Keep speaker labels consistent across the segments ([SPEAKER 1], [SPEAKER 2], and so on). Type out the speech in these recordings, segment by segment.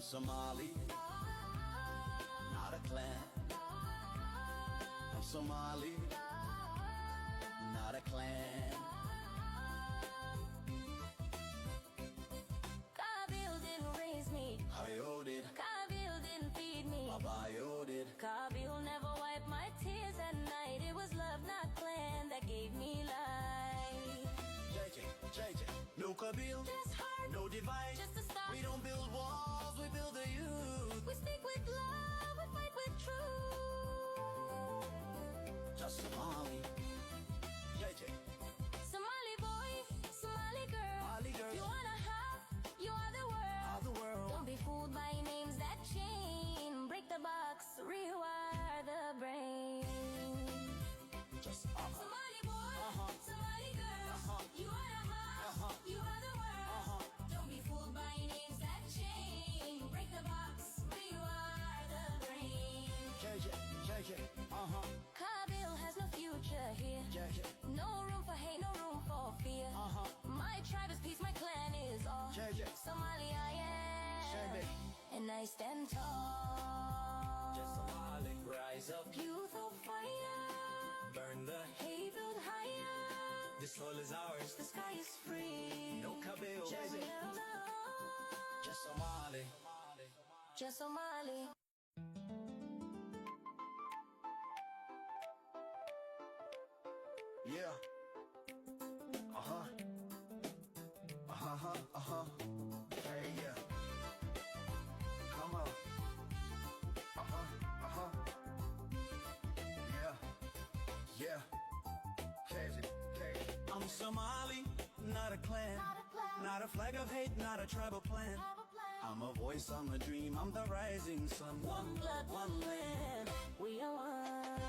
[SPEAKER 1] Somali, not a clan. I'm Somali, not a clan.
[SPEAKER 2] Qabil didn't raise me.
[SPEAKER 1] Hayo did,
[SPEAKER 2] Qabil didn't feed me.
[SPEAKER 1] Babayo did.
[SPEAKER 2] Qabil never wiped my tears at night. It was love, not clan, that gave me life.
[SPEAKER 1] JJ, no qabil,
[SPEAKER 2] Just heart,
[SPEAKER 1] no divide.
[SPEAKER 2] just a start.
[SPEAKER 1] We don't build walls, we build the youth.
[SPEAKER 2] We speak with love, we fight with truth.
[SPEAKER 1] Just Somali, JJ,
[SPEAKER 2] Somali boy, Somali girl.
[SPEAKER 1] Somali girl.
[SPEAKER 2] You wanna have, you are the world.
[SPEAKER 1] all the world.
[SPEAKER 2] Don't be fooled by names that chain. Break the box, rewire the brain.
[SPEAKER 1] Just
[SPEAKER 2] Somali boy,
[SPEAKER 1] Uh-huh.
[SPEAKER 2] Somali girl.
[SPEAKER 1] Uh-huh.
[SPEAKER 2] You wanna have,
[SPEAKER 1] Uh-huh.
[SPEAKER 2] you are the world.
[SPEAKER 1] Uh-huh.
[SPEAKER 2] Don't be fooled by names that chain. Break the box, rewire the brain.
[SPEAKER 1] JJ,
[SPEAKER 2] Qabil has no future here.
[SPEAKER 1] JJ,
[SPEAKER 2] No room for hate, no room for fear. My tribe is peace, my clan is all.
[SPEAKER 1] JJ.
[SPEAKER 2] Somali I am,
[SPEAKER 1] Shabby.
[SPEAKER 2] and I stand tall.
[SPEAKER 1] Just Somali, rise up,
[SPEAKER 2] Youth of fire,
[SPEAKER 1] burn the
[SPEAKER 2] hey, build higher.
[SPEAKER 1] This soul is ours,
[SPEAKER 2] The sky is free.
[SPEAKER 1] no qabil.
[SPEAKER 2] Just love.
[SPEAKER 1] Just Somali.
[SPEAKER 2] Just Somali.
[SPEAKER 1] Yeah. Hey, yeah. Come on. Yeah. I'm Somali, not a clan.
[SPEAKER 2] Not a clan.
[SPEAKER 1] Not a flag of hate, not a tribal plan.
[SPEAKER 2] Have a plan.
[SPEAKER 1] I'm a voice, I'm a dream, I'm the rising sun.
[SPEAKER 2] One blood, one land. We are one.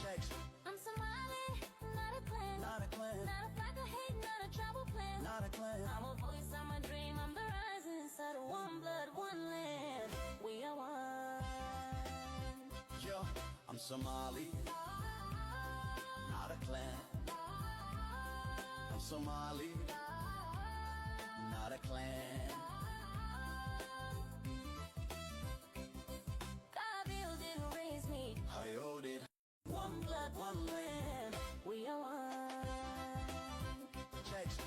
[SPEAKER 1] Checks,
[SPEAKER 2] I'm Somali, not a clan.
[SPEAKER 1] not a clan.
[SPEAKER 2] Not a flag of hate, not a tribal plan.
[SPEAKER 1] Not a clan.
[SPEAKER 2] I'm a voice, I'm a dream, I'm the rising sun. One blood, one land. We are one.
[SPEAKER 1] Yo, I'm Somali, not a clan. I'm Somali, not a clan.
[SPEAKER 2] Qabil didn't raise me.
[SPEAKER 1] Hayo did,
[SPEAKER 2] One blood, one land. We are one.
[SPEAKER 1] checks,